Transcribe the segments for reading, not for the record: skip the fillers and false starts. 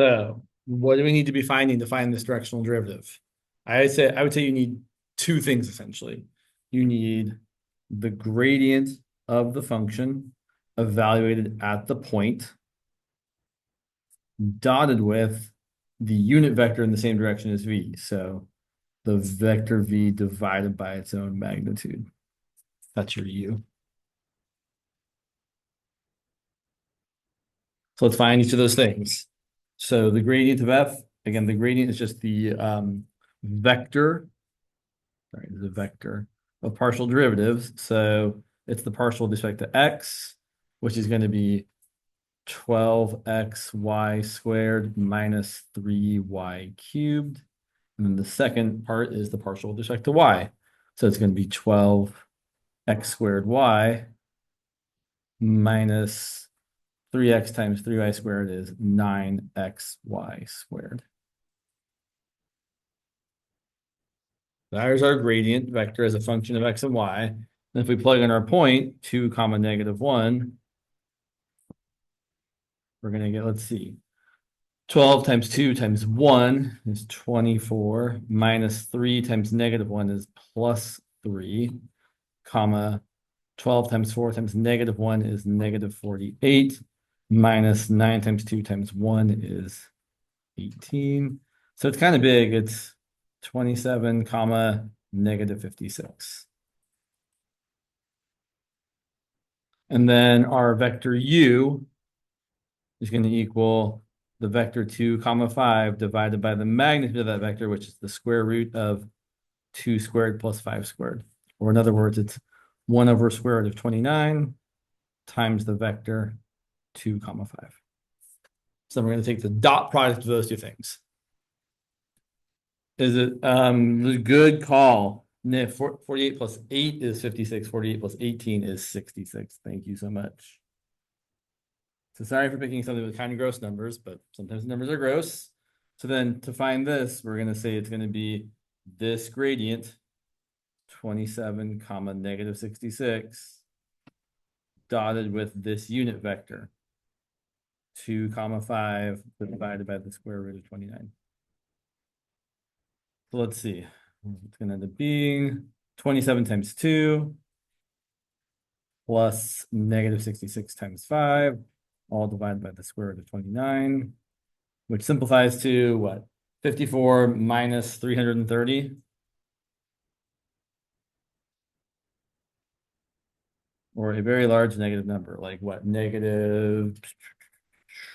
So what do we need to be finding to find this directional derivative? I would say you need two things essentially. You need the gradient of the function evaluated at the point, dotted with the unit vector in the same direction as v. So the vector v divided by its own magnitude. That's your u. So let's find each of those things. So the gradient of f, again, the gradient is just the vector, sorry, the vector of partial derivatives. So it's the partial with respect to x, which is going to be 12xy squared minus 3y cubed. And then the second part is the partial with respect to y. So it's going to be 12x squared y minus 3x times 3y squared is 9xy squared. There's our gradient vector as a function of x and y. And if we plug in our point, 2 comma negative 1, we're going to get, let's see, 12 times 2 times 1 is 24, minus 3 times negative 1 is plus 3, comma 12 times 4 times negative 1 is negative 48, minus 9 times 2 times 1 is 18. So it's kind of big. It's 27 comma negative 56. And then our vector u is going to equal the vector 2 comma 5 divided by the magnitude of that vector, which is the square root of 2 squared plus 5 squared. Or in other words, it's 1 over square root of 29 times the vector 2 comma 5. So we're going to take the dot product of those two things. Is it a good call? 48 plus 8 is 56. 48 plus 18 is 66. Thank you so much. So sorry for picking something with kind of gross numbers, but sometimes the numbers are gross. So then to find this, we're going to say it's going to be this gradient, 27 comma negative 66, dotted with this unit vector, 2 comma 5 divided by the square root of 29. So let's see. It's going to end up being 27 times 2 plus negative 66 times 5, all divided by the square root of 29, which simplifies to what? 54 minus 330. Or a very large negative number, like what? Negative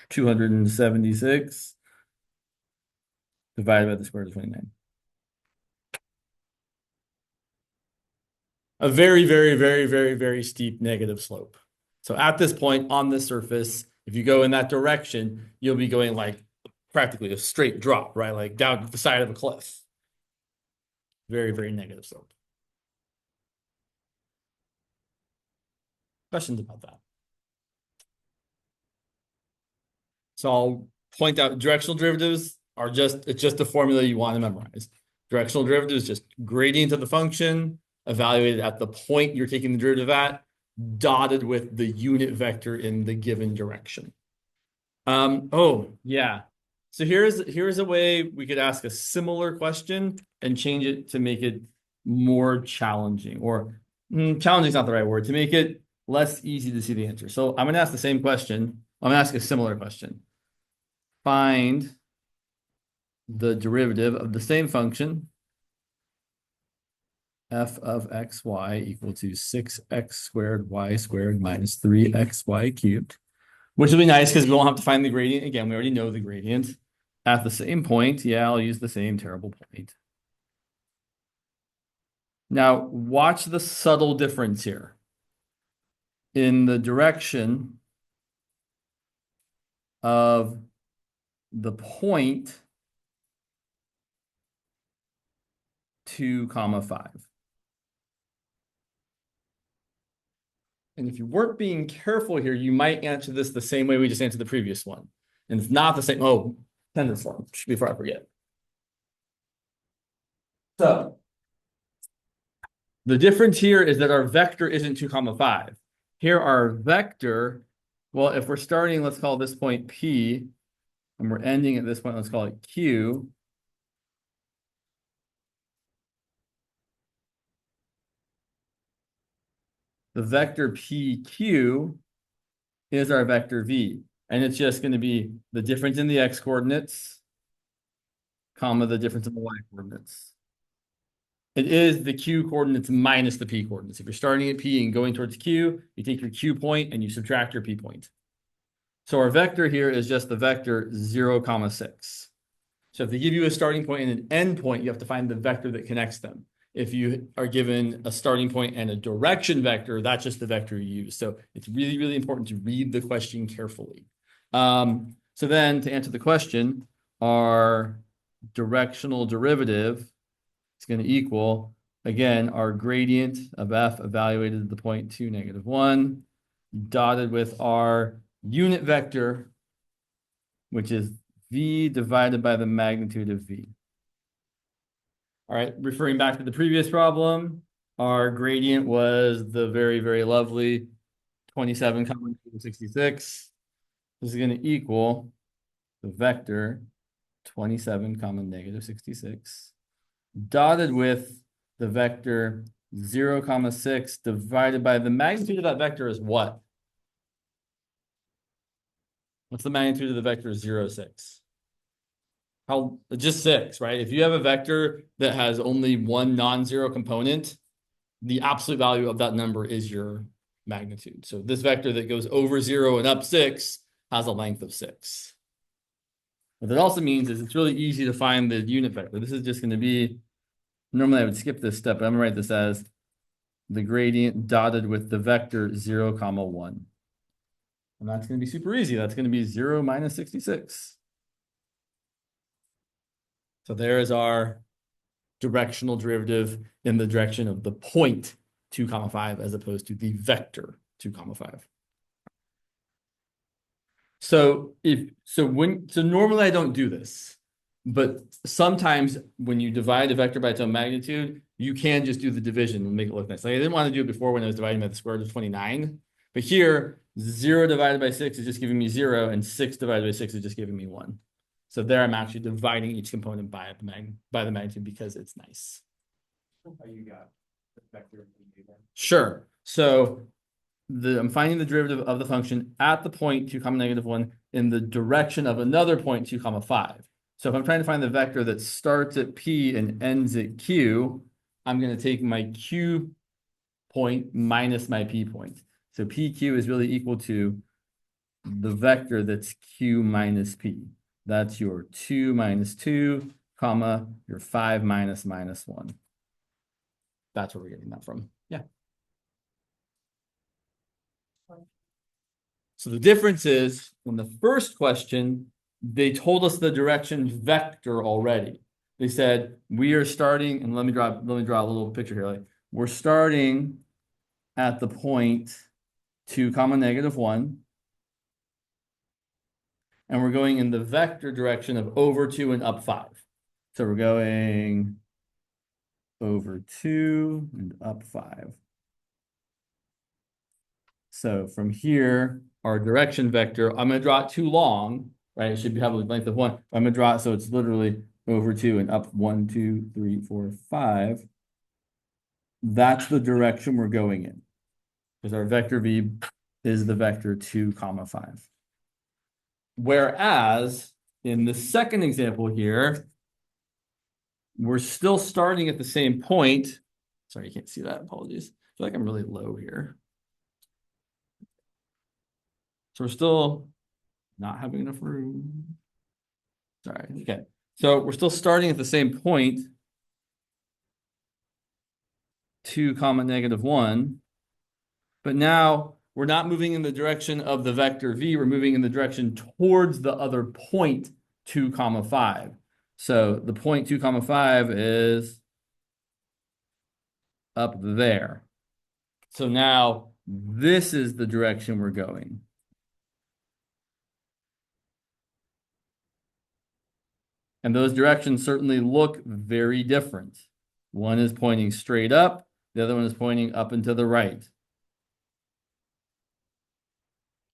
276 divided by the square root of 29. A very, very, very, very, very steep negative slope. So at this point on the surface, if you go in that direction, you'll be going like practically a straight drop, right? Like down the side of a cliff. Very, very negative slope. Questions about that? So I'll point out directional derivatives are it's just a formula you want to memorize. Directional derivative is just gradient of the function evaluated at the point you're taking the derivative at, dotted with the unit vector in the given direction. Oh, yeah. So here's a way we could ask a similar question and change it to make it more challenging, or challenging is not the right word, to make it less easy to see the answer. So I'm going to ask the same question. I'm going to ask a similar question. Find the derivative of the same function, f of xy equal to 6x squared y squared minus 3xy cubed, which will be nice because we won't have to find the gradient. Again, we already know the gradient. At the same point, yeah, I'll use the same terrible point. Now, watch the subtle difference here. In the direction of the point 2 comma 5. And if you weren't being careful here, you might answer this the same way we just answered the previous one. And it's not the same. Oh, send this one before I forget. So the difference here is that our vector isn't 2 comma 5. Here our vector, well, if we're starting, let's call this point P, and we're ending at this point, let's call it Q. The vector PQ is our vector V. And it's just going to be the difference in the x coordinates, comma, the difference in the y coordinates. It is the Q coordinates minus the P coordinates. If you're starting at P and going towards Q, you take your Q point and you subtract your P point. So our vector here is just the vector 0, 6. So if they give you a starting point and an end point, you have to find the vector that connects them. If you are given a starting point and a direction vector, that's just the vector you use. So it's really, really important to read the question carefully. So then to answer the question, our directional derivative is going to equal, again, our gradient of f evaluated at the point 2, -1, dotted with our unit vector, which is v divided by the magnitude of v. All right, referring back to the previous problem, our gradient was the very, very lovely 27, 66. This is going to equal the vector 27, -66, dotted with the vector 0, 6 divided by the magnitude of that vector is what? What's the magnitude of the vector 0, 6? How, just 6, right? If you have a vector that has only one non-zero component, the absolute value of that number is your magnitude. So this vector that goes over 0 and up 6 has a length of 6. What that also means is it's really easy to find the unit vector. This is just going to be, normally I would skip this step, but I'm going to write this as the gradient dotted with the vector 0, 1. And that's going to be super easy. That's going to be 0 - 66. So there is our directional derivative in the direction of the point 2, 5 as opposed to the vector 2, 5. So normally I don't do this, but sometimes when you divide a vector by its own magnitude, you can just do the division and make it look nice. Like I didn't want to do it before when I was dividing by the square root of 29, but here 0 divided by 6 is just giving me 0, and 6 divided by 6 is just giving me 1. So there I'm actually dividing each component by the magnitude because it's nice. How you got the vector? Sure. So I'm finding the derivative of the function at the point 2, -1 in the direction of another point 2, 5. So if I'm trying to find the vector that starts at P and ends at Q, I'm going to take my Q point minus my P point. So PQ is really equal to the vector that's Q minus P. That's your 2 - 2, comma, your 5 - -1. That's where we're getting that from. Yeah. So the difference is, in the first question, they told us the direction vector already. They said, we are starting, and let me draw a little picture here. Like, we're starting at the point 2, -1. And we're going in the vector direction of over 2 and up 5. So we're going over 2 and up 5. So from here, our direction vector, I'm going to draw it too long, right? It should have a length of 1. I'm going to draw it so it's literally over 2 and up 1, 2, 3, 4, 5. That's the direction we're going in, because our vector v is the vector 2, 5. Whereas in the second example here, we're still starting at the same point. Sorry, you can't see that. Apologies. I feel like I'm really low here. So we're still not having enough room. Sorry. Okay. So we're still starting at the same point, 2, -1. But now we're not moving in the direction of the vector v. We're moving in the direction towards the other point 2, 5. So the point 2, 5 is up there. So now this is the direction we're going. And those directions certainly look very different. One is pointing straight up, the other one is pointing up and to the right.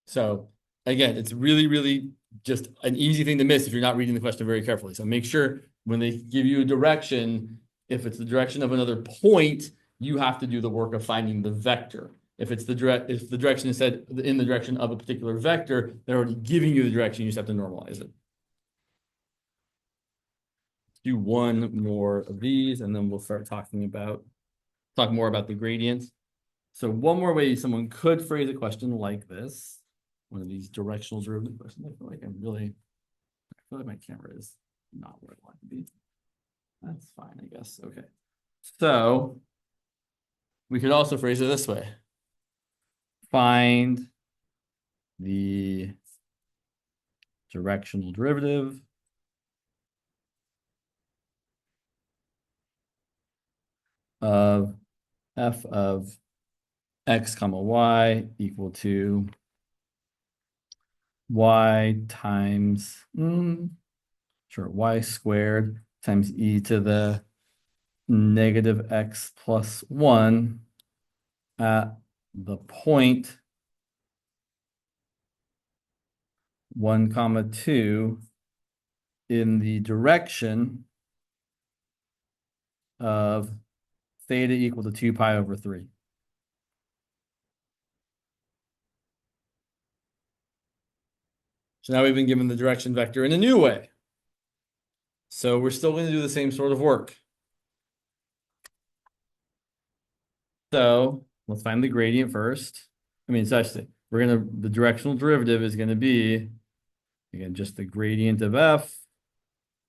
So again, it's really, really just an easy thing to miss if you're not reading the question very carefully. So make sure when they give you a direction, if it's the direction of another point, you have to do the work of finding the vector. If it's if the direction is said in the direction of a particular vector, they're already giving you the direction, you just have to normalize it. Do one more of these, and then we'll start talk more about the gradients. So one more way someone could phrase a question like this, one of these directional derivative questions. I feel like my camera is not where I want it to be. That's fine, I guess. Okay. So we could also phrase it this way. Find the directional derivative of f of x comma y equal to y times y squared times e to the negative x plus 1 at the point 1 comma 2 in the direction of theta equal to 2 pi over 3. So now we've been given the direction vector in a new way. So we're still going to do the same sort of work. So let's find the gradient first. I mean, it's actually, the directional derivative is going to be, again, just the gradient of f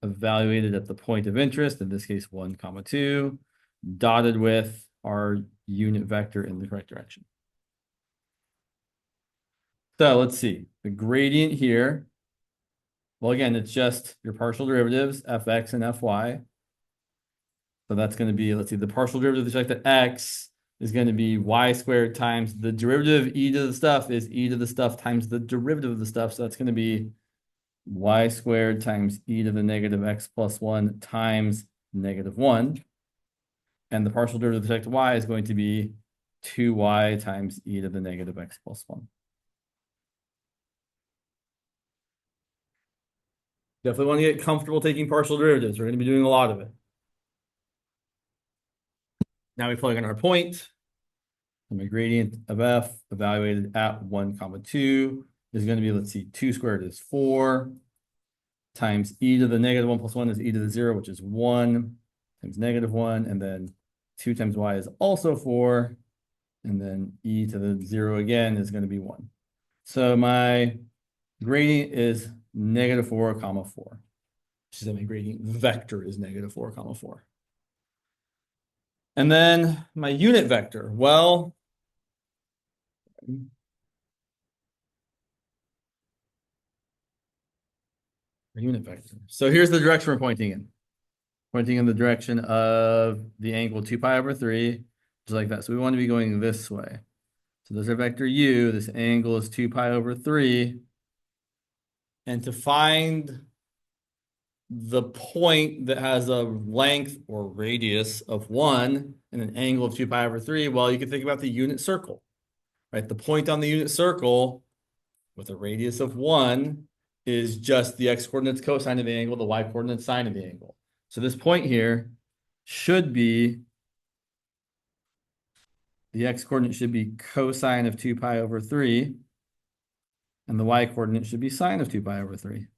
evaluated at the point of interest, in this case, 1 comma 2, dotted with our unit vector in the correct direction. So let's see, the gradient here, well, again, it's just your partial derivatives, fx and fy. So that's going to be, let's see, the partial derivative with respect to x is going to be y squared times the derivative of e to the stuff is e to the stuff times the derivative of the stuff. So that's going to be y squared times e to the negative x plus 1 times negative 1. And the partial derivative with respect to y is going to be 2y times e to the negative x plus 1. Definitely want to get comfortable taking partial derivatives. We're going to be doing a lot of it. Now we plug in our point. And my gradient of f evaluated at 1 comma 2 is going to be, let's see, 2 squared is 4 times e to the negative 1 plus 1 is e to the 0, which is 1 times negative 1. And then 2 times y is also 4. And then e to the 0 again is going to be 1. So my gradient is negative 4 comma 4. Which is that my gradient vector is negative 4 comma 4. And then my unit vector, well, unit vector. So here's the direction we're pointing in. Pointing in the direction of the angle 2 pi over 3, just like that. So we want to be going this way. So there's our vector u. This angle is 2 pi over 3. And to find the point that has a length or radius of 1 and an angle of 2 pi over 3, well, you can think about the unit circle, right? The point on the unit circle with a radius of 1 is just the x-coordinates cosine of the angle, the y-coordinates sine of the angle. So this point here should be, the x-coordinate should be cosine of 2 pi over 3, and the y-coordinate should be sine of 2 pi over 3.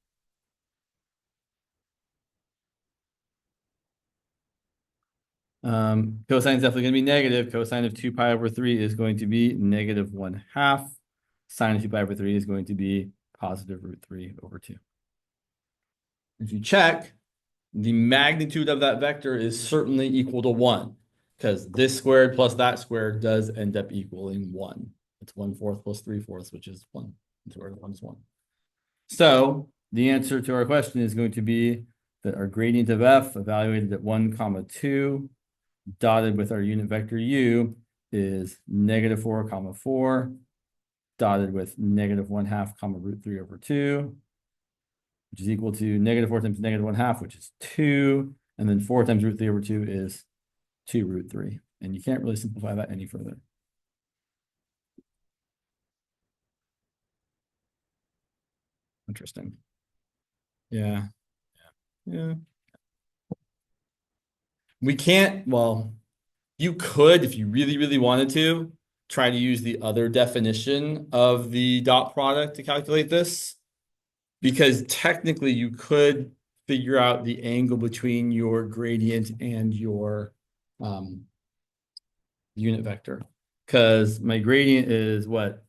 Cosine is definitely going to be negative. Cosine of 2 pi over 3 is going to be negative 1/2. Sine of 2 pi over 3 is going to be positive root 3 over 2. If you check, the magnitude of that vector is certainly equal to 1, because this squared plus that squared does end up equaling 1. It's 1/4 plus 3/4, which is 1. 1 is 1. So the answer to our question is going to be that our gradient of f evaluated at 1 comma 2 dotted with our unit vector u is negative 4 comma 4 dotted with negative 1/2 comma root 3 over 2, which is equal to negative 4 times negative 1/2, which is 2. And then 4 times root 3 over 2 is 2 root 3. And you can't really simplify that any further. Interesting. Yeah. Yeah. We can't, well, you could, if you really, really wanted to, try to use the other definition of the dot product to calculate this. Because technically you could figure out the angle between your gradient and your unit vector. Because my gradient is what?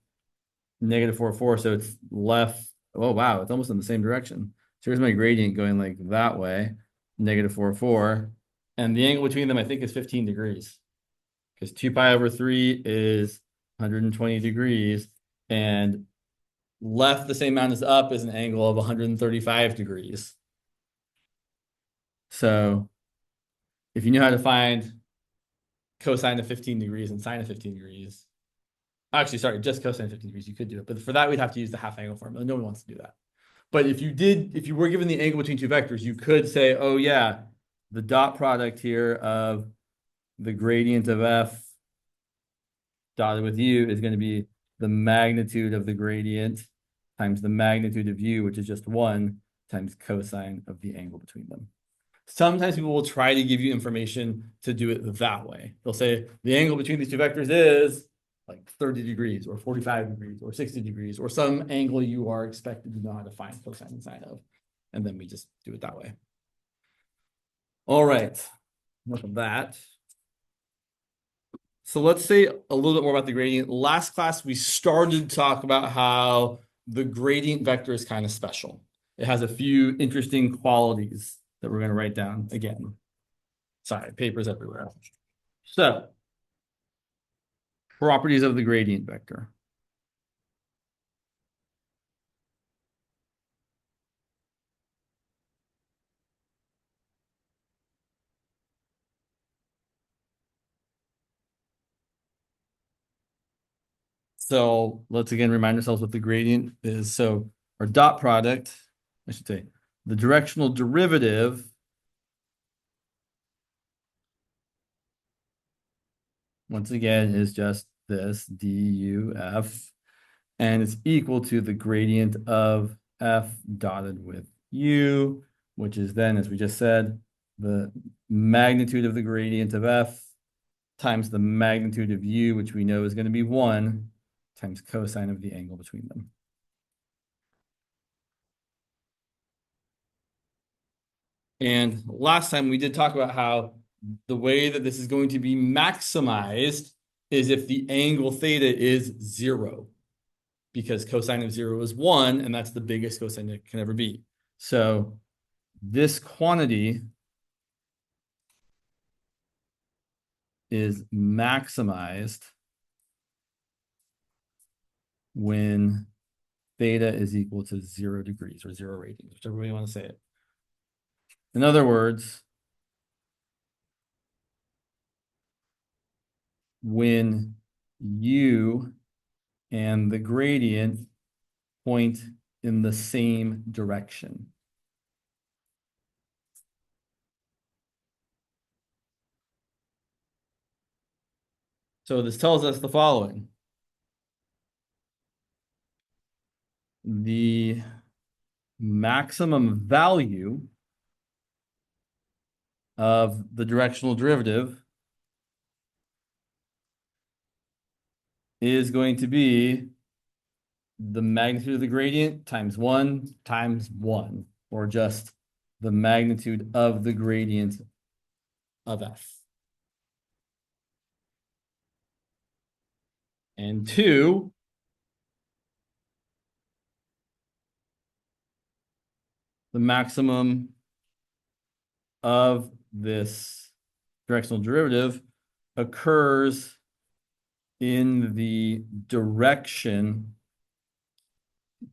-4, so it's left. Oh, wow, it's almost in the same direction. So here's my gradient going like that way, -4. And the angle between them, I think, is 15 degrees. Because 2 pi over 3 is 120 degrees. And left the same amount as up is an angle of 135 degrees. So if you knew how to find cosine of 15 degrees and sine of 15 degrees, actually, sorry, just cosine of 15 degrees, you could do it. But for that, we'd have to use the half angle formula. No one wants to do that. But if you were given the angle between two vectors, you could say, oh yeah, the dot product here of the gradient of f dotted with u is going to be the magnitude of the gradient times the magnitude of u, which is just 1, times cosine of the angle between them. Sometimes people will try to give you information to do it that way. They'll say the angle between these two vectors is like 30 degrees or 45 degrees or 60 degrees or some angle you are expected to know how to find cosine and sine of. And then we just do it that way. All right, enough of that. So let's say a little bit more about the gradient. Last class, we started to talk about how the gradient vector is kind of special. It has a few interesting qualities that we're going to write down again. Sorry, papers everywhere. So, properties of the gradient vector. So let's again remind ourselves what the gradient is. So our dot product, I should say, the directional derivative once again is just this duf, and it's equal to the gradient of f dotted with u, which is then, as we just said, the magnitude of the gradient of f times the magnitude of u, which we know is going to be 1, times cosine of the angle between them. And last time we did talk about how the way that this is going to be maximized is if the angle theta is 0, because cosine of 0 is 1, and that's the biggest cosine it can ever be. So this quantity is maximized when theta is equal to 0 degrees or 0 radians, whichever way you want to say it. In other words, when u and the gradient point in the same direction. So this tells us the following. The maximum value of the directional derivative is going to be the magnitude of the gradient times 1 times 1, or just the magnitude of the gradient of f. And 2, the maximum of this directional derivative occurs in the direction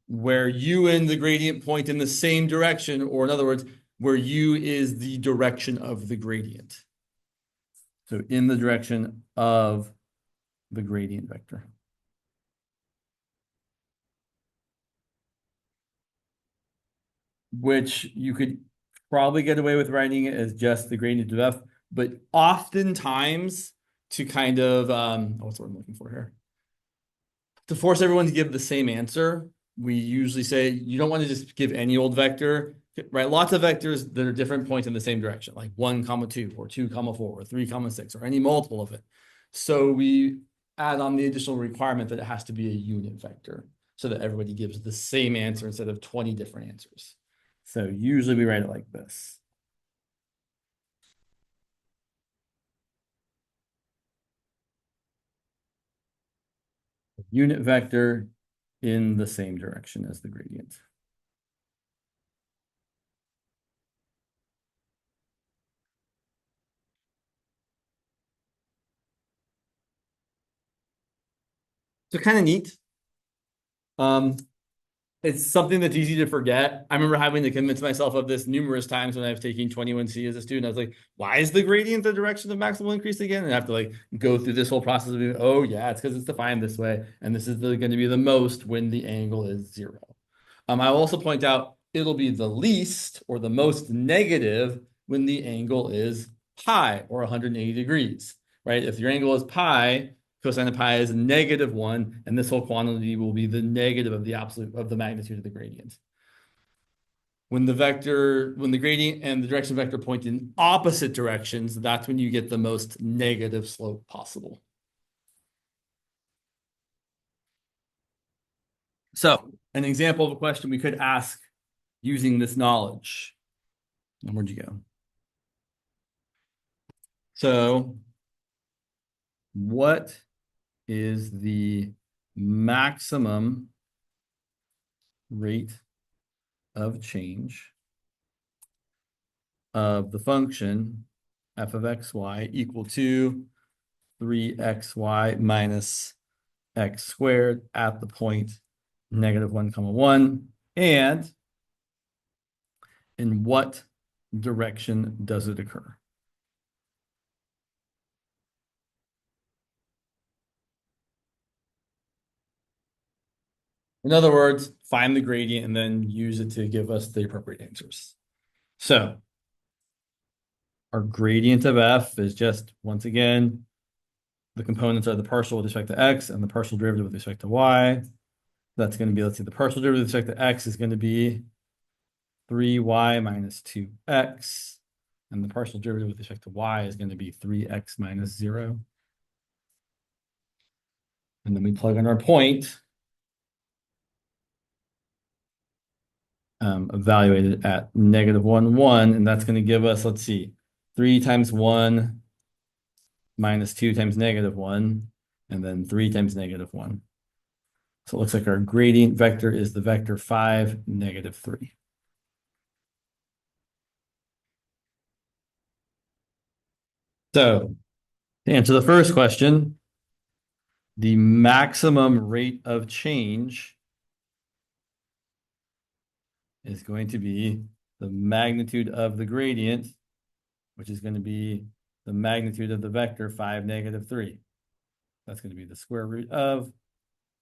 where u and the gradient point in the same direction, or in other words, where u is the direction of the gradient. So in the direction of the gradient vector. Which you could probably get away with writing it as just the gradient of f, but oftentimes to kind of, what's the word I'm looking for here? To force everyone to give the same answer, we usually say you don't want to just give any old vector, right? Lots of vectors that are different points in the same direction, like 1, 2, or 2, 4, or 3, 6, or any multiple of it. So we add on the additional requirement that it has to be a unit vector so that everybody gives the same answer instead of 20 different answers. So usually we write it like this. Unit vector in the same direction as the gradient. So kind of neat. Um, it's something that's easy to forget. I remember having to convince myself of this numerous times when I was taking 21C as a student. I was like, why is the gradient the direction of maximal increase again? And I have to like go through this whole process of being, oh yeah, it's because it's defined this way. And this is going to be the most when the angle is 0. I'll also point out it'll be the least or the most negative when the angle is pi or 180 degrees, right? If your angle is pi, cosine of pi is -1, and this whole quantity will be the negative of the absolute of the magnitude of the gradient. When the gradient and the direction vector point in opposite directions, that's when you get the most negative slope possible. So, an example of a question we could ask using this knowledge. And where'd you go? So, what is the maximum rate of change of the function f of xy equal to 3xy minus x squared at the point -1, 1, and in what direction does it occur? In other words, find the gradient and then use it to give us the appropriate answers. So our gradient of f is just, once again, the components are the partial with respect to x and the partial derivative with respect to y. That's going to be, let's see, the partial derivative with respect to x is going to be 3y minus 2x. And the partial derivative with respect to y is going to be 3x minus 0. And then we plug in our point, evaluated at -1, 1. And that's going to give us, let's see, 3 times 1 minus 2 times -1, and then 3 times -1. So it looks like our gradient vector is the vector 5, -3. So to answer the first question, the maximum rate of change is going to be the magnitude of the gradient, which is going to be the magnitude of the vector 5, -3. That's going to be the square root of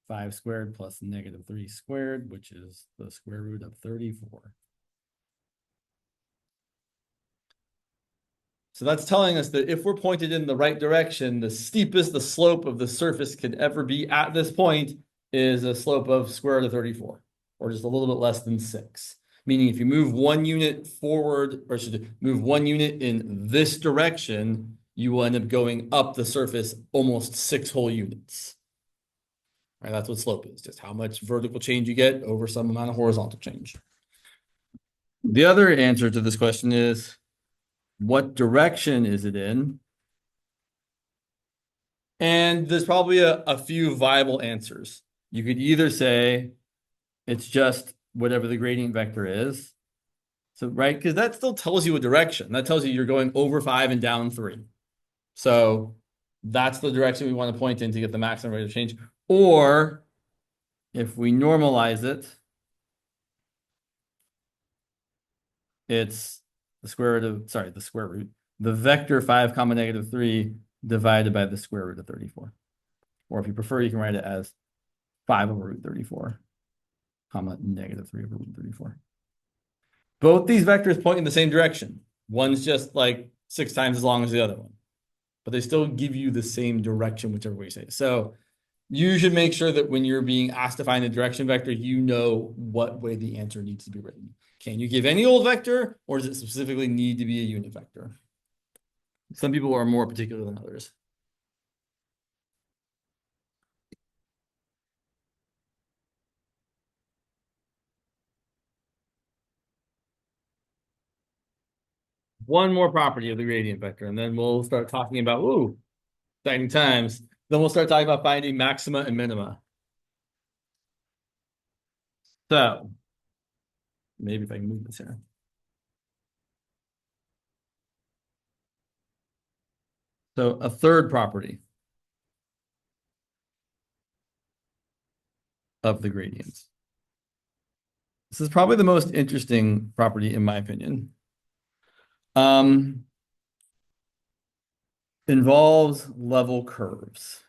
5 squared plus -3 squared, which is the square root of 34. So that's telling us that if we're pointed in the right direction, the steepest the slope of the surface could ever be at this point is a slope of square root of 34, or just a little bit less than 6. Meaning if you move 1 unit forward, or should move 1 unit in this direction, you will end up going up the surface almost 6 whole units. Right, that's what slope is, just how much vertical change you get over some amount of horizontal change. The other answer to this question is, what direction is it in? And there's probably a few viable answers. You could either say it's just whatever the gradient vector is. So, right, because that still tells you a direction. That tells you you're going over 5 and down 3. So that's the direction we want to point in to get the maximum rate of change. Or if we normalize it, it's the square root of, sorry, the square root, the vector 5 comma -3 divided by the square root of 34. Or if you prefer, you can write it as 5 over root 34, comma -3 over root 34. Both these vectors point in the same direction. One's just like 6 times as long as the other one, but they still give you the same direction, whichever way you say it. So You should make sure that when you're being asked to find the direction vector, you know what way the answer needs to be written. Can you give any old vector, or does it specifically need to be a unit vector? Some people are more particular than others. One more property of the gradient vector, and then we'll start talking about, ooh, exciting times. Then we'll start talking about finding maxima and minima. So maybe if I can move this here. So a third property of the gradients. This is probably the most interesting property in my opinion. Involves level curves.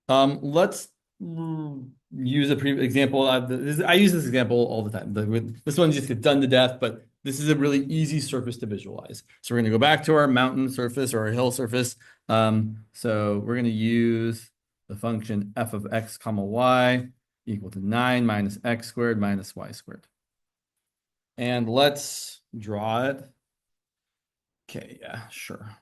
Let's use a previous example. I use this example all the time. This one just gets done to death, but this is a really easy surface to visualize. So we're going to go back to our mountain surface or our hill surface. So we're going to use the function f of x comma y equal to 9 minus x squared minus y squared. And let's draw it. Okay, yeah, sure.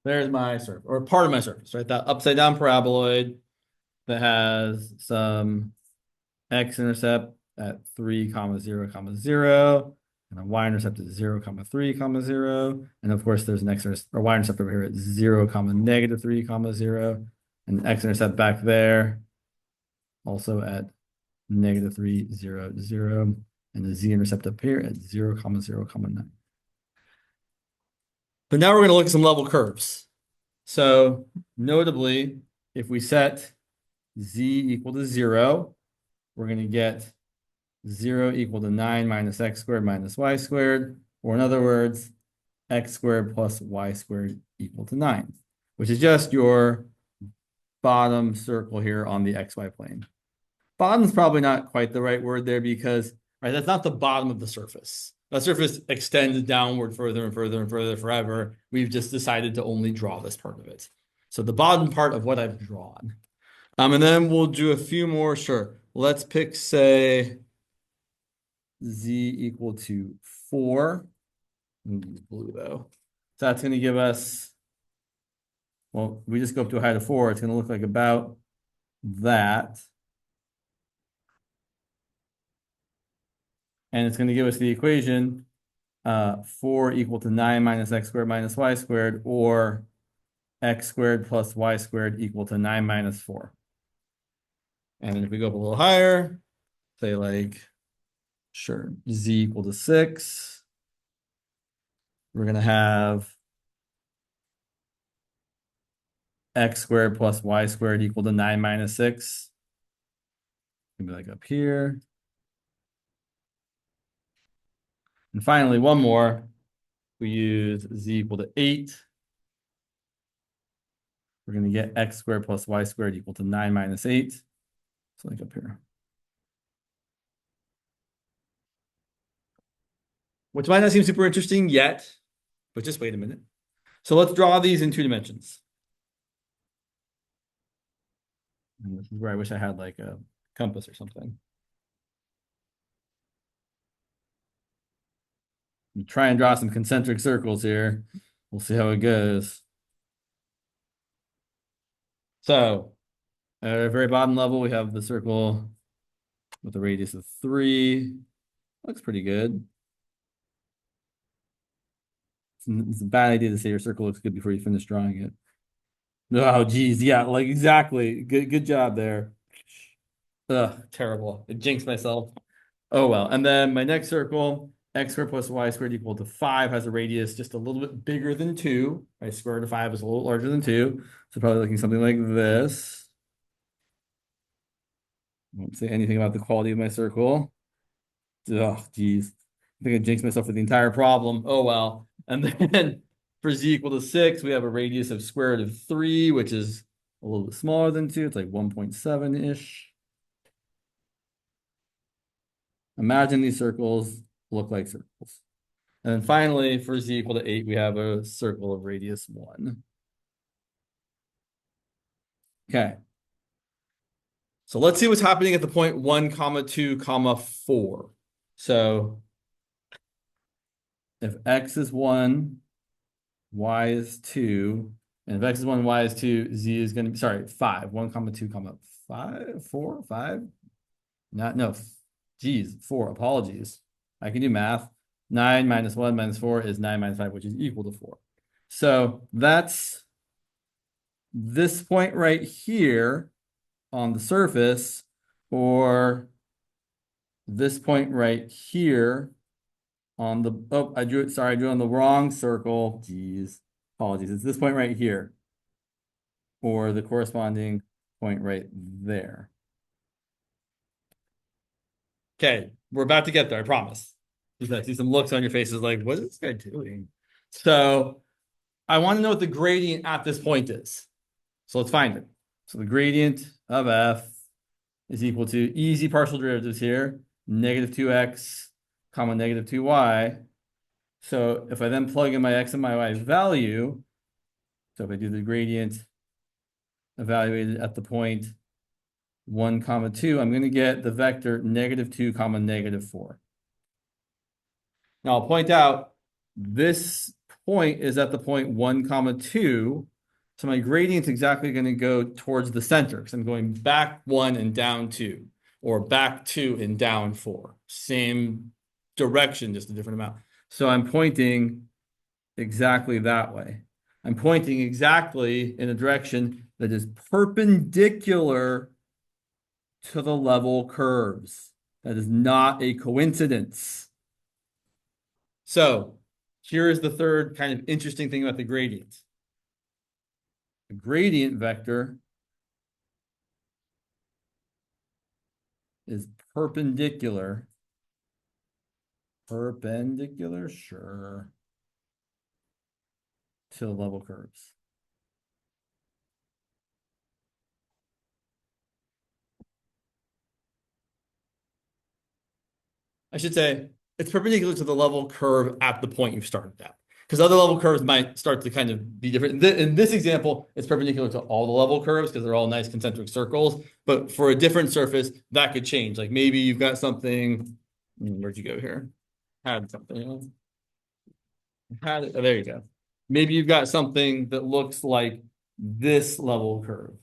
There's my surface, or part of my surface, right? That upside down paraboloid that has some x-intercept at 3 comma 0 comma 0 and a y-intercept at 0 comma 3 comma 0. And of course, there's an x-intercept or y-intercept over here at 0 comma negative 3 comma 0 and x-intercept back there also at negative 3 0 0 and the z-intercept up here at 0 comma 0 comma 9. But now we're going to look at some level curves. So notably, if we set z equal to 0, we're going to get 0 equal to 9 minus x squared minus y squared, or in other words, x squared plus y squared equal to 9, which is just your bottom circle here on the xy plane. Bottom's probably not quite the right word there because, right, that's not the bottom of the surface. The surface extends downward further and further and further forever. We've just decided to only draw this part of it. So the bottom part of what I've drawn. And then we'll do a few more. Sure. Let's pick, say, z equal to 4. Blue though. So that's going to give us, well, we just go up to a height of 4. It's going to look like about that. And it's going to give us the equation 4 equal to 9 minus x squared minus y squared, or x squared plus y squared equal to 9 minus 4. And then if we go up a little higher, say like, sure, z equal to 6. We're going to have x squared plus y squared equal to 9 minus 6. Maybe like up here. And finally, one more. We use z equal to 8. We're going to get x squared plus y squared equal to 9 minus 8. So like up here. Which might not seem super interesting yet, but just wait a minute. So let's draw these in 2 dimensions. And this is where I wish I had like a compass or something. Try and draw some concentric circles here. We'll see how it goes. So at our very bottom level, we have the circle with a radius of 3. Looks pretty good. It's a bad idea to say your circle looks good before you finish drawing it. Oh, geez. Yeah, like exactly. Good job there. Ugh, terrible. I jinxed myself. Oh, well. And then my next circle, x squared plus y squared equal to 5 has a radius just a little bit bigger than 2. Right? Square root of 5 is a little larger than 2. So probably looking something like this. Won't say anything about the quality of my circle. Oh, geez. I think I jinxed myself for the entire problem. Oh, well. And then for z equal to 6, we have a radius of square root of 3, which is a little bit smaller than 2. It's like 1.7-ish. Imagine these circles look like circles. And then finally, for z equal to 8, we have a circle of radius 1. Okay. So let's see what's happening at the point 1, comma 2, comma 4. So if x is 1, y is 2, and if x is 1, y is 2, z is going to be, sorry, 5. 1, comma 2, comma 5, 4, 5? Not, no, geez, 4. Apologies. I can do math. 9 minus 1 minus 4 is 9 minus 5, which is equal to 4. So that's this point right here on the surface, or this point right here on the, oh, I drew it, sorry, I drew on the wrong circle. Geez, apologies. It's this point right here, or the corresponding point right there. Okay, we're about to get there, I promise. I see some looks on your faces like, what is this guy doing? So I want to know what the gradient at this point is. So let's find it. So the gradient of f is equal to easy partial derivatives here, negative 2x, comma negative 2y. So if I then plug in my x and my y value, so if I do the gradient evaluated at the point 1, comma 2, I'm going to get the vector negative 2, comma negative 4. Now I'll point out this point is at the point 1, comma 2. So my gradient's exactly going to go towards the center because I'm going back 1 and down 2, or back 2 and down 4. Same direction, just a different amount. So I'm pointing exactly that way. I'm pointing exactly in a direction that is perpendicular to the level curves. That is not a coincidence. So here is the third kind of interesting thing about the gradient. The gradient vector is perpendicular. Perpendicular, sure, to the level curves. I should say it's perpendicular to the level curve at the point you've started at. Because other level curves might start to kind of be different. In this example, it's perpendicular to all the level curves because they're all nice concentric circles. But for a different surface, that could change. Like maybe you've got something. Where'd you go here? Had something. Oh, there you go. Maybe you've got something that looks like this level curve.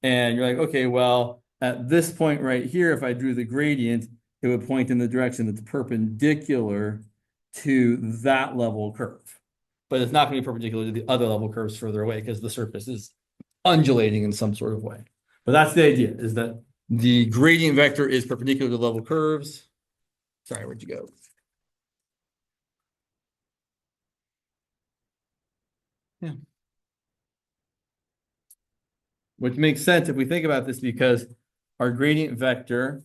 And you're like, okay, well, at this point right here, if I drew the gradient, it would point in the direction that's perpendicular to that level curve. But it's not going to be perpendicular to the other level curves further away because the surface is undulating in some sort of way. But that's the idea, is that the gradient vector is perpendicular to level curves. Sorry, where'd you go? Yeah. Which makes sense if we think about this because our gradient vector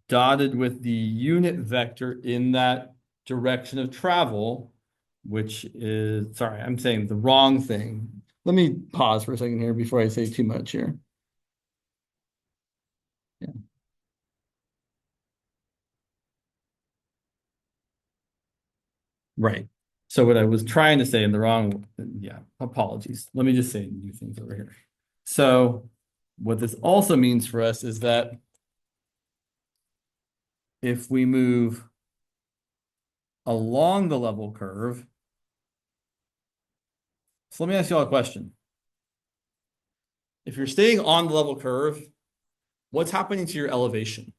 dotted with the unit vector in that direction of travel, which is, sorry, I'm saying the wrong thing. Let me pause for a second here before I say too much here. Yeah. Right. So what I was trying to say in the wrong, yeah, apologies. Let me just say new things over here. So what this also means for us is that if we move along the level curve, so let me ask you all a question. If you're staying on the level curve, what's happening to your elevation?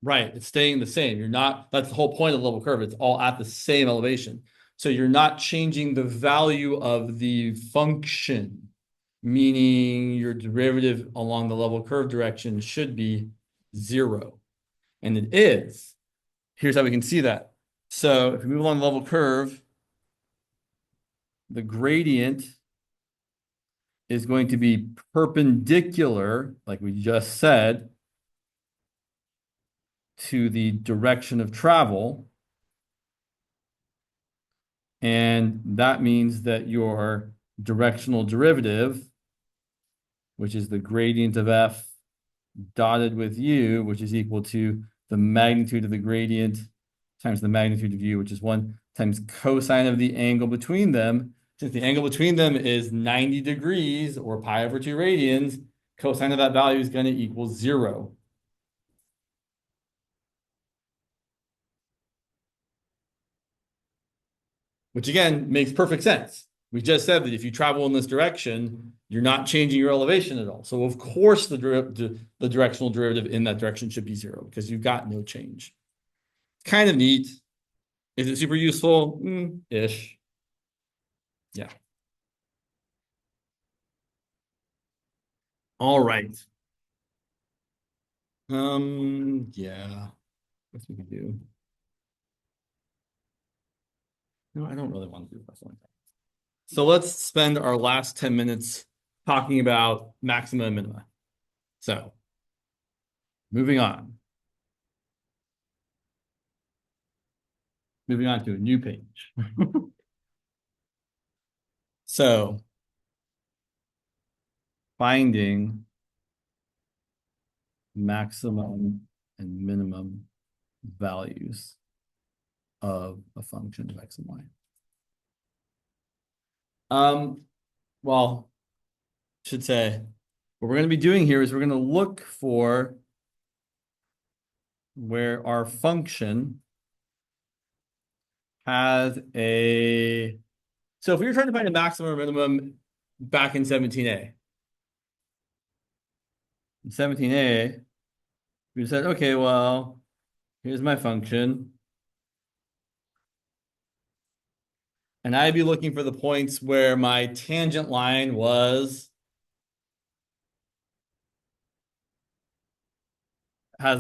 Right, it's staying the same. You're not, that's the whole point of the level curve. It's all at the same elevation. So you're not changing the value of the function, meaning your derivative along the level curve direction should be 0. And it is. Here's how we can see that. So if we move along the level curve, the gradient is going to be perpendicular, like we just said, to the direction of travel. And that means that your directional derivative, which is the gradient of f dotted with u, which is equal to the magnitude of the gradient times the magnitude of u, which is 1 times cosine of the angle between them. Since the angle between them is 90 degrees or pi over 2 radians, cosine of that value is going to equal 0. Which again makes perfect sense. We just said that if you travel in this direction, you're not changing your elevation at all. So of course the directional derivative in that direction should be 0 because you've got no change. Kind of neat. Is it super useful? Ish. Yeah. All right. Yeah. What we could do? No, I don't really want to do this one. So let's spend our last 10 minutes talking about maxima and minima. So moving on. Moving on to a new page. So finding maximum and minimum values of a function of x and y. Well, should say what we're going to be doing here is we're going to look for where our function has a. So if we were trying to find a maximum or minimum back in 17a, in 17a, we said, okay, well, here's my function. And I'd be looking for the points where my tangent line has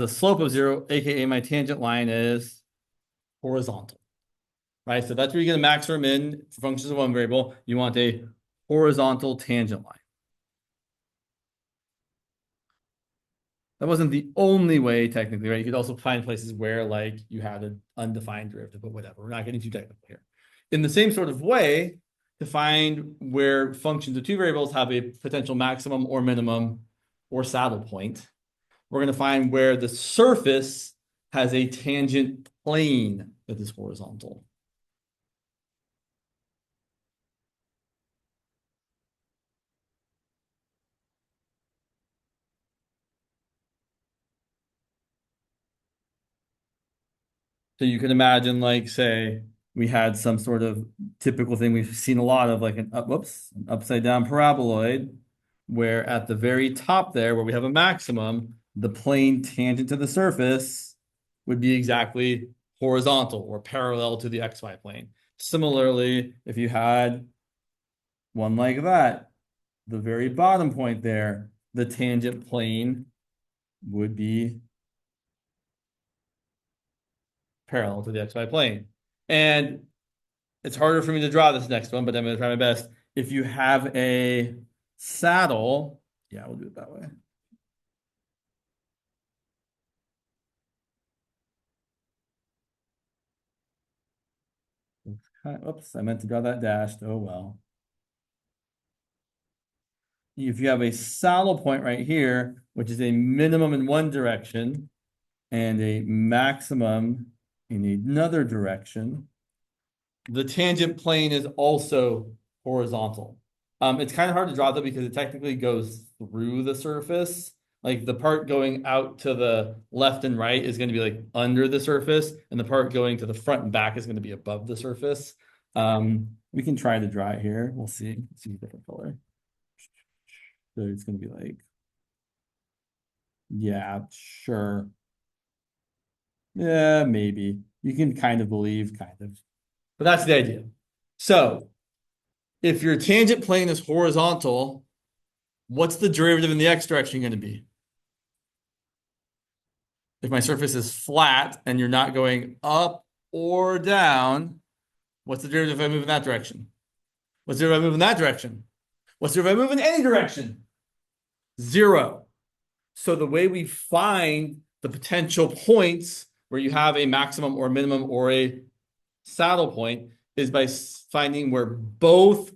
a slope of 0, aka my tangent line is horizontal, right? So that's where you get a max or min for functions of one variable. You want a horizontal tangent line. That wasn't the only way, technically, right? You could also find places where, like, you had an undefined derivative, but whatever. We're not getting too technical here. In the same sort of way, to find where functions of two variables have a potential maximum or minimum or saddle point, we're going to find where the surface has a tangent plane that is horizontal. So you can imagine, like, say, we had some sort of typical thing we've seen a lot of, like an upside down paraboloid, where at the very top there, where we have a maximum, the plane tangent to the surface would be exactly horizontal or parallel to the xy plane. Similarly, if you had one like that, the very bottom point there, the tangent plane would be parallel to the xy plane. And it's harder for me to draw this next one, but I'm going to try my best. If you have a saddle, yeah, we'll do it that way. Oops, I meant to draw that dashed. Oh, well. If you have a saddle point right here, which is a minimum in one direction and a maximum in another direction, the tangent plane is also horizontal. It's kind of hard to draw though because it technically goes through the surface. Like the part going out to the left and right is going to be like under the surface, and the part going to the front and back is going to be above the surface. We can try to draw it here. We'll see. Let's use a different color. So it's going to be like, yeah, sure. Yeah, maybe. You can kind of believe, kind of. But that's the idea. So if your tangent plane is horizontal, what's the derivative in the x direction going to be? If my surface is flat and you're not going up or down, what's the derivative if I move in that direction? What's the derivative if I move in that direction? What's the if I move in any direction? 0. So the way we find the potential points where you have a maximum or minimum or a saddle point is by finding where both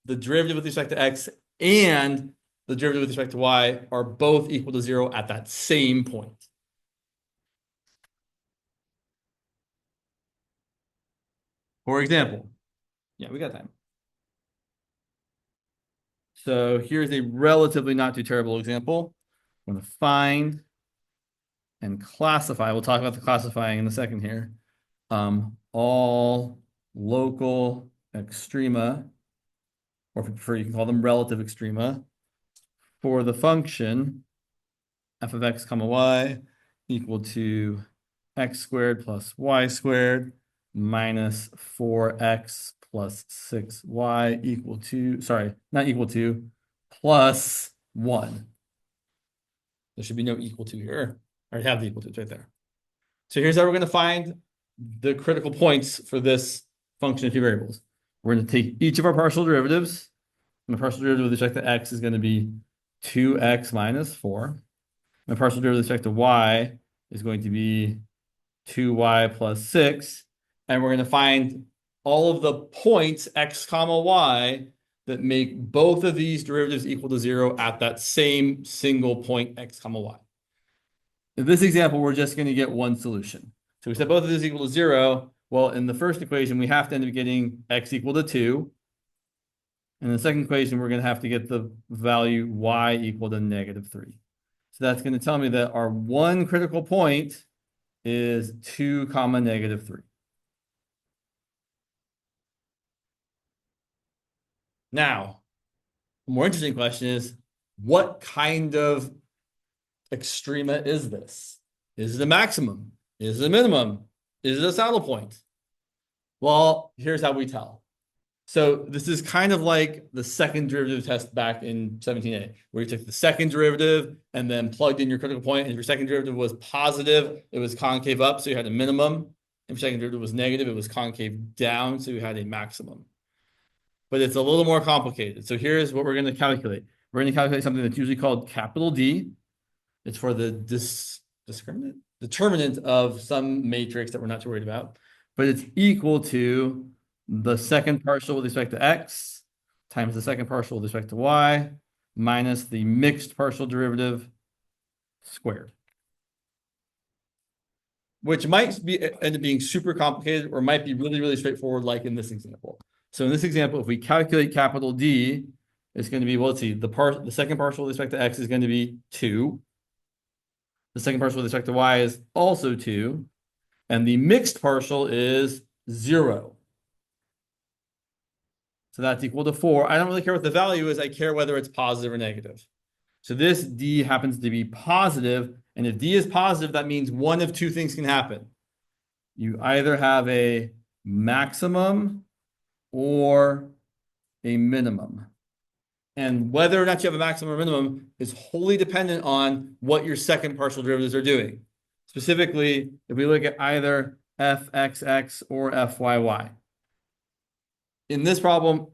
the derivative with respect to x and the derivative with respect to y are both equal to 0 at that same point. For example, yeah, we got time. So here's a relatively not too terrible example. I'm going to find and classify. We'll talk about the classifying in a second here. All local extrema, or if you prefer, you can call them relative extrema, for the function f of x comma y equal to x squared plus y squared minus 4x plus 6y equal to, sorry, not equal to, plus 1. There should be no equal to here. I already have the equal to, it's right there. So here's how we're going to find the critical points for this function of two variables. We're going to take each of our partial derivatives, and the partial derivative with respect to x is going to be 2x minus 4. My partial derivative with respect to y is going to be 2y plus 6. And we're going to find all of the points x comma y that make both of these derivatives equal to 0 at that same single point x comma y. In this example, we're just going to get one solution. So we said both of these equal to 0. Well, in the first equation, we have to end up getting x equal to 2. In the second equation, we're going to have to get the value y equal to negative 3. So that's going to tell me that our one critical point is 2 comma negative 3. Now, the more interesting question is, what kind of extrema is this? Is it a maximum? Is it a minimum? Is it a saddle point? Well, here's how we tell. So this is kind of like the second derivative test back in 17a, where you took the second derivative and then plugged in your critical point. And if your second derivative was positive, it was concave up, so you had a minimum. If your second derivative was negative, it was concave down, so you had a maximum. But it's a little more complicated. So here's what we're going to calculate. We're going to calculate something that's usually called capital D. It's for the determinant of some matrix that we're not too worried about. But it's equal to the second partial with respect to x times the second partial with respect to y minus the mixed partial derivative squared. Which might end up being super complicated or might be really, really straightforward, like in this example. So in this example, if we calculate capital D, it's going to be, well, let's see, the second partial with respect to x is going to be 2. The second partial with respect to y is also 2. And the mixed partial is 0. So that's equal to 4. I don't really care what the value is. I care whether it's positive or negative. So this D happens to be positive. And if D is positive, that means one of two things can happen. You either have a maximum or a minimum. And whether or not you have a maximum or minimum is wholly dependent on what your second partial derivatives are doing. Specifically, if we look at either fxx or fyy. In this problem,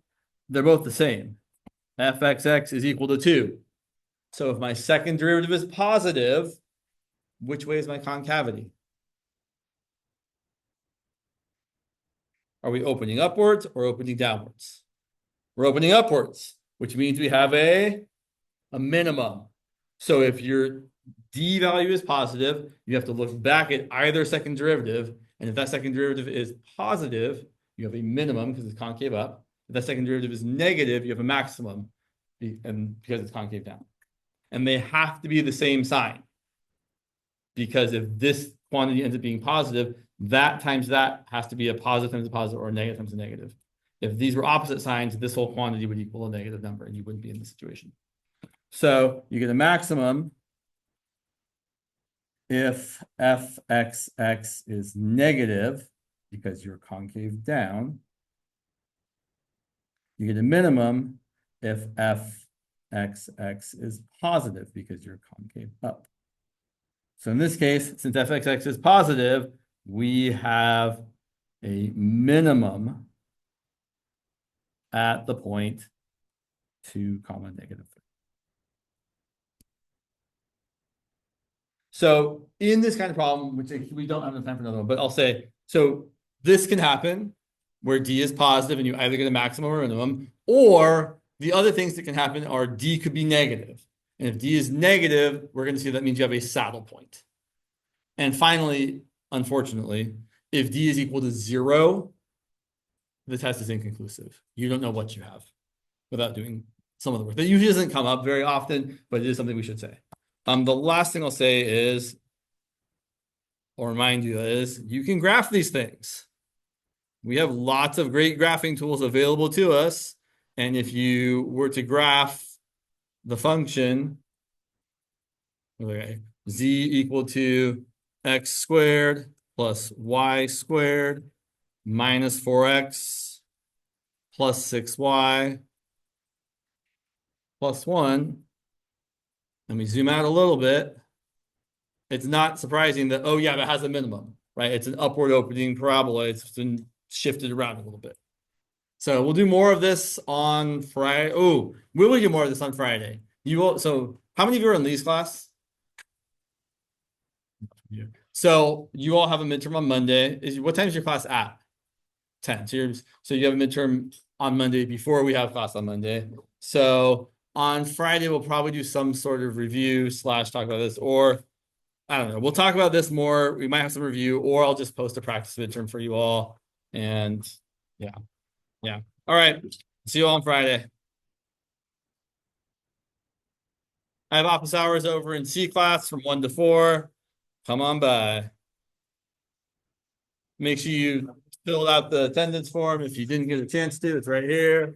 they're both the same. fxx is equal to 2. So if my second derivative is positive, which way is my concavity? Are we opening upwards or opening downwards? We're opening upwards, which means we have a minimum. So if your D value is positive, you have to look back at either second derivative. And if that second derivative is positive, you have a minimum because it's concave up. If that second derivative is negative, you have a maximum and because it's concave down. And they have to be the same sign. Because if this quantity ends up being positive, that times that has to be a positive times a positive or a negative times a negative. If these were opposite signs, this whole quantity would equal a negative number and you wouldn't be in this situation. So you get a maximum if fxx is negative because you're concave down. You get a minimum if fxx is positive because you're concave up. So in this case, since fxx is positive, we have a minimum at the point 2 comma negative 3. So in this kind of problem, which we don't have enough time for another one, but I'll say, so this can happen where D is positive and you either get a maximum or minimum, or the other things that can happen are D could be negative. And if D is negative, we're going to see that means you have a saddle point. And finally, unfortunately, if D is equal to 0, the test is inconclusive. You don't know what you have without doing some of the work. That usually doesn't come up very often, but it is something we should say. The last thing I'll say is, or remind you is, you can graph these things. We have lots of great graphing tools available to us. And if you were to graph the function, okay, z equal to x squared plus y squared minus 4x plus 6y plus 1, and we zoom out a little bit, it's not surprising that, oh yeah, that has a minimum, right? It's an upward opening parabola. It's been shifted around a little bit. So we'll do more of this on Friday. Oh, will we do more of this on Friday? You will. So how many of you are in Lee's class? So you all have a midterm on Monday. What time is your class at? 10. So you have a midterm on Monday before we have class on Monday. So on Friday, we'll probably do some sort of review / talk about this, or I don't know. We'll talk about this more. We might have some review, or I'll just post a practice midterm for you all. And yeah. All right. See you all on Friday. I have office hours over in C class from 1 to 4. Come on by. Make sure you fill out the attendance form if you didn't get a chance to. It's right here.